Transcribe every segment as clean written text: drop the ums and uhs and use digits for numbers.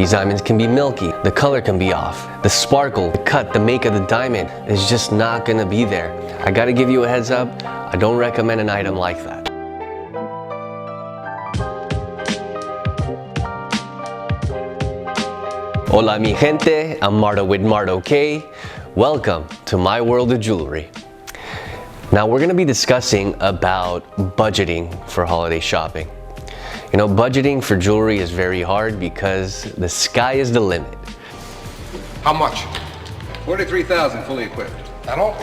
These diamonds can be milky, the color can be off, the sparkle, the cut, the make of the diamond is just not gonna be there. I gotta give you a heads up, I don't recommend an item like that. Hola mi gente, I'm Mardo with Mardo K. Welcome to my world of jewelry. Now we're gonna be discussing about budgeting for holiday shopping. You know, budgeting for jewelry is very hard because the sky is the limit. How much? 43,000 fully equipped. At all?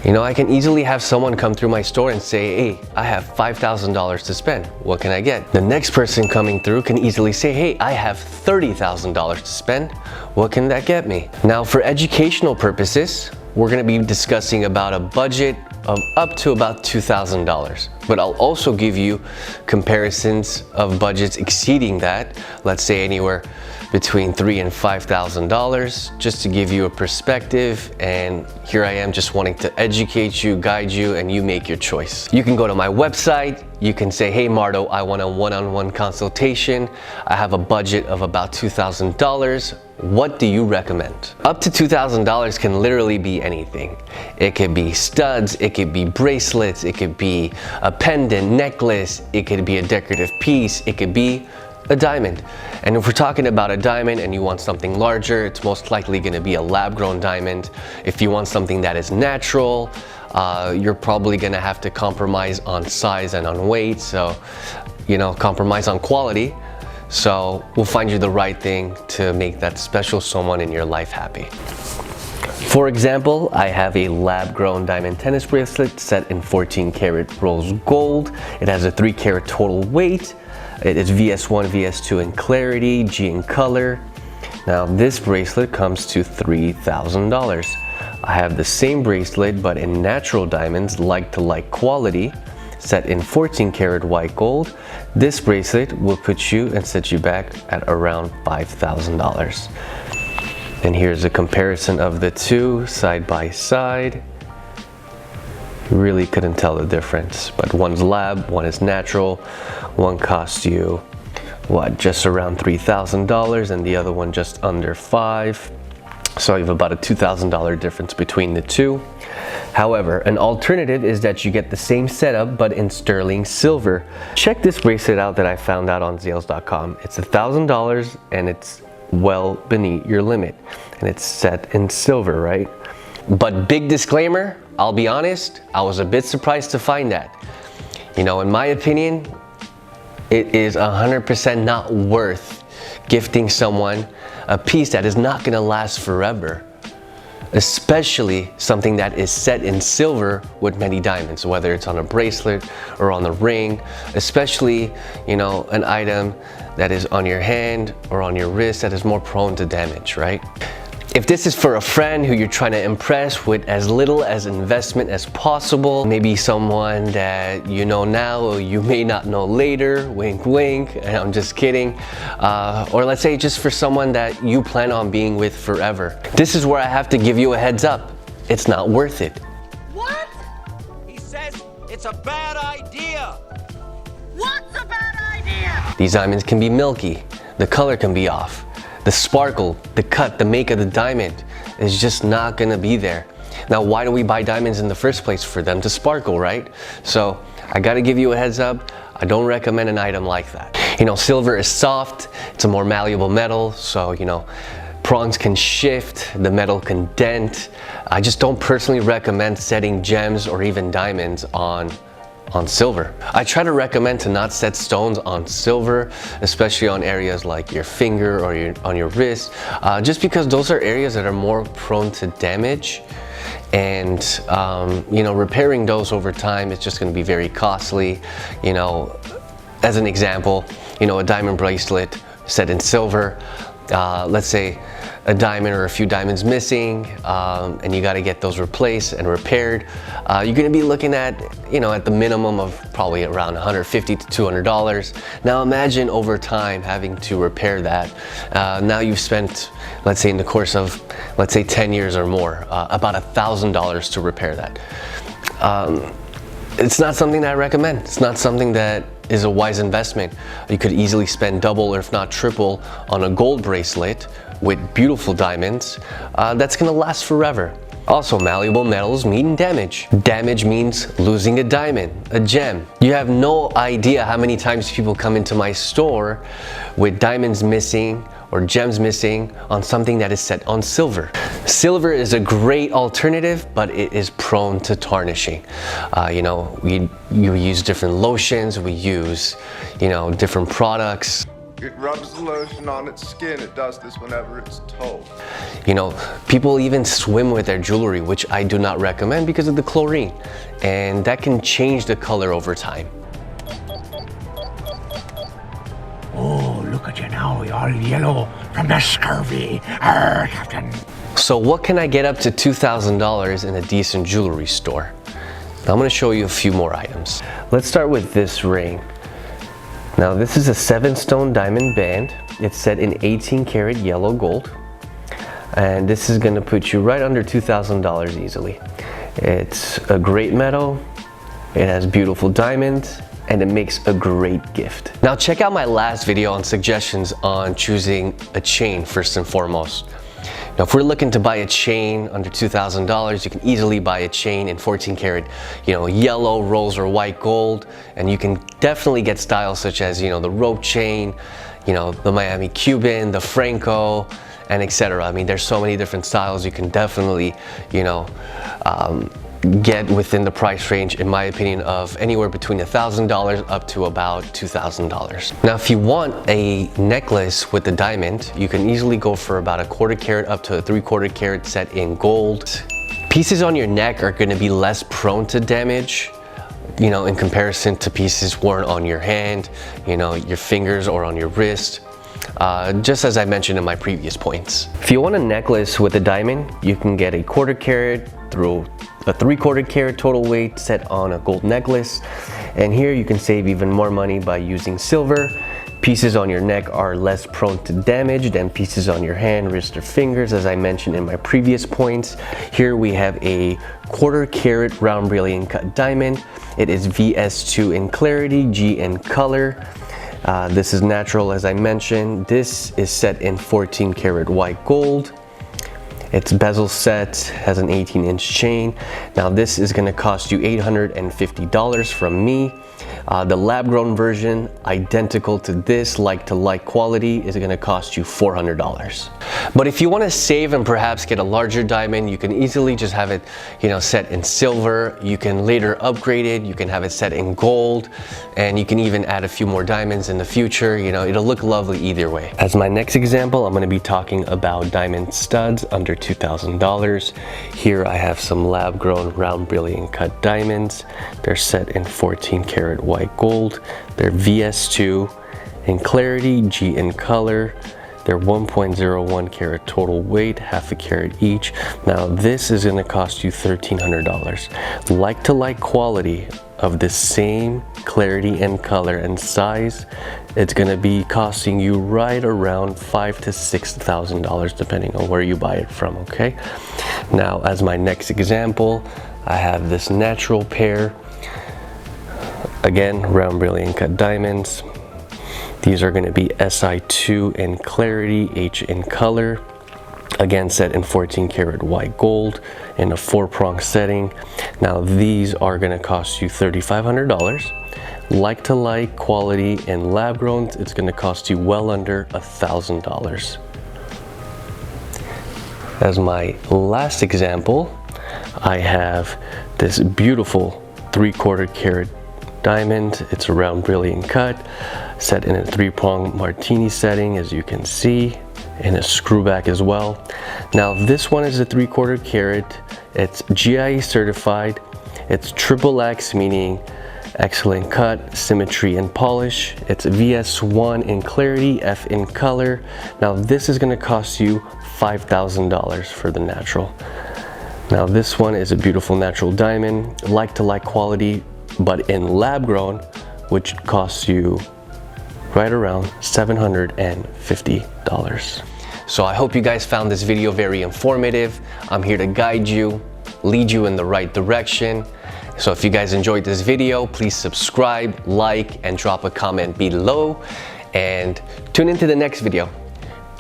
You know, I can easily have someone come through my store and say, hey, I have $5,000 to spend. What can I get? The next person coming through can easily say, hey, I have $30,000 to spend. What can that get me? Now, for educational purposes, we're gonna be discussing about a budget of up to about $2,000. But I'll also give you comparisons of budgets exceeding that, let's say anywhere between $3,000 and $5,000, just to give you a perspective. And here I am just wanting to educate you, guide you, and you make your choice. You can go to my website, you can say, hey Mardo, I want a one-on-one consultation. I have a budget of about $2,000. What do you recommend? Up to $2,000 can literally be anything. It could be studs, it could be bracelets, it could be a pendant, necklace, it could be a decorative piece, it could be a diamond. And if we're talking about a diamond and you want something larger, it's most likely going to be a lab-grown diamond. If you want something that is natural, you're probably going to have to compromise on size and on weight. So, you know, compromise on quality. So we'll find you the right thing to make that special someone in your life happy. For example, I have a lab-grown diamond tennis bracelet set in 14 karat rose gold. It has a 3 karat total weight. It is VS1, VS2 in clarity, G in color. Now this bracelet comes to $3,000. I have the same bracelet but in natural diamonds, like-to-like quality, set in 14 karat white gold. This bracelet will put you and set you back at around $5,000. And here's a comparison of the two side by side. Really couldn't tell the difference, but one's lab, one is natural. One costs you, what, just around $3,000 and the other one just under $5,000. So you have about a $2,000 difference between the two. However, an alternative is that you get the same setup but in sterling silver. Check this bracelet out that I found out on Zales.com. It's $1,000 and it's well beneath your limit. And it's set in silver, right? But big disclaimer, I'll be honest, I was a bit surprised to find that. You know, in my opinion, it is 100% not worth gifting someone a piece that is not gonna last forever. Especially something that is set in silver with many diamonds, whether it's on a bracelet or on the ring, especially, you know, an item that is on your hand or on your wrist that is more prone to damage, right? If this is for a friend who you're trying to impress with as little as investment as possible, maybe someone that you know now or you may not know later, wink wink, and I'm just kidding, or let's say just for someone that you plan on being with forever. This is where I have to give you a heads up. It's not worth it. What? He says it's a bad idea. What's a bad idea? These diamonds can be milky, the color can be off. The sparkle, the cut, the make of the diamond is just not gonna be there. Now, why do we buy diamonds in the first place? For them to sparkle, right? So I gotta give you a heads up. I don't recommend an item like that. You know, silver is soft, it's a more malleable metal, so, you know, prongs can shift, the metal can dent. I just don't personally recommend setting gems or even diamonds on silver. I try to recommend to not set stones on silver, especially on areas like your finger or on your wrist, just because those are areas that are more prone to damage. And you know, repairing those over time is just going to be very costly. You know, as an example, you know, a diamond bracelet set in silver, let's say a diamond or a few diamonds missing, and you got to get those replaced and repaired, you're going to be looking at, you know, at the minimum of probably around $150 to $200. Now imagine over time having to repair that. Now you've spent, let's say in the course of, let's say 10 years or more, about $1,000 to repair that. It's not something that I recommend. It's not something that is a wise investment. You could easily spend double or if not triple on a gold bracelet with beautiful diamonds that's gonna last forever. Also, malleable metals mean damage. Damage means losing a diamond, a gem. You have no idea how many times people come into my store with diamonds missing or gems missing on something that is set on silver. Silver is a great alternative, but it is prone to tarnishing. You use different lotions, we use, different products. It rubs the lotion on its skin. It does this whenever it's told. People even swim with their jewelry, which I do not recommend because of the chlorine, and that can change the color over time. Oh, look at you now, you're all yellow from the scurvy. Arr, Captain. So what can I get up to $2,000 in a decent jewelry store? Now I'm gonna show you a few more items. Let's start with this ring. Now this is a 7-stone diamond band. It's set in 18 karat yellow gold. And this is gonna put you right under $2,000 easily. It's a great metal, it has beautiful diamonds, and it makes a great gift. Now check out my last video on suggestions on choosing a chain first and foremost. Now if we're looking to buy a chain under $2,000, you can easily buy a chain in 14 karat, yellow, rose, or white gold. And you can definitely get styles such as, the rope chain, the Miami Cuban, the Franco, and etc. I mean, there's so many different styles you can definitely, get within the price range, in my opinion, of anywhere between $1,000 up to about $2,000. Now, if you want a necklace with a diamond, you can easily go for about a 1/4 carat up to a 3/4 carat set in gold. Pieces on your neck are gonna be less prone to damage, in comparison to pieces worn on your hand, your fingers or on your wrist. Just as I mentioned in my previous points. If you want a necklace with a diamond, you can get a 1/4 carat through a 3/4 carat total weight set on a gold necklace. And here you can save even more money by using silver. Pieces on your neck are less prone to damage than pieces on your hand, wrist, or fingers, as I mentioned in my previous points. Here we have a 1/4 carat round brilliant cut diamond. It is VS2 in clarity, G in color. This is natural, as I mentioned. This is set in 14 karat white gold. Its bezel set has an 18-inch chain. Now this is gonna cost you $850 from me. The lab-grown version, identical to this, like-to-like quality, is gonna cost you $400. But if you wanna save and perhaps get a larger diamond, you can easily just have it, set in silver. You can later upgrade it. You can have it set in gold, and you can even add a few more diamonds in the future. It'll look lovely either way. As my next example, I'm gonna be talking about diamond studs under $2,000. Here I have some lab-grown round brilliant cut diamonds. They're set in 14 karat white gold. They're VS2 in clarity, G in color. They're 1.01 karat total weight, 1/2 carat each. Now this is gonna cost you $1,300. Like-to-like quality of the same clarity and color and size, it's gonna be costing you right around $5,000 to $6,000 depending on where you buy it from, okay? Now, as my next example, I have this natural pair. Again, round brilliant cut diamonds. These are gonna be SI2 in clarity, H in color. Again, set in 14 karat white gold in a 4-prong setting. Now these are gonna cost you $3,500. Like-to-like quality and lab grown, it's gonna cost you well under $1,000. As my last example, I have this beautiful 3/4 carat diamond. It's a round brilliant cut, set in a 3-prong martini setting, as you can see, and a screw back as well. Now this one is a 3/4 carat. It's GIE certified. It's XXX, meaning excellent cut, symmetry, and polish. It's VS1 in clarity, F in color. Now this is gonna cost you $5,000 for the natural. Now this one is a beautiful natural diamond, like-to-like quality, but in lab grown, which costs you right around $750. So I hope you guys found this video very informative. I'm here to guide you, lead you in the right direction. So if you guys enjoyed this video, please subscribe, like, and drop a comment below. And tune into the next video.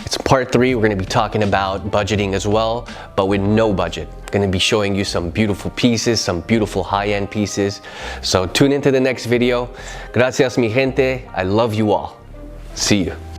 It's part 3. We're going to be talking about budgeting as well, but with no budget. Going to be showing you some beautiful pieces, some beautiful high-end pieces. So tune into the next video. Gracias, mi gente. I love you all. See you.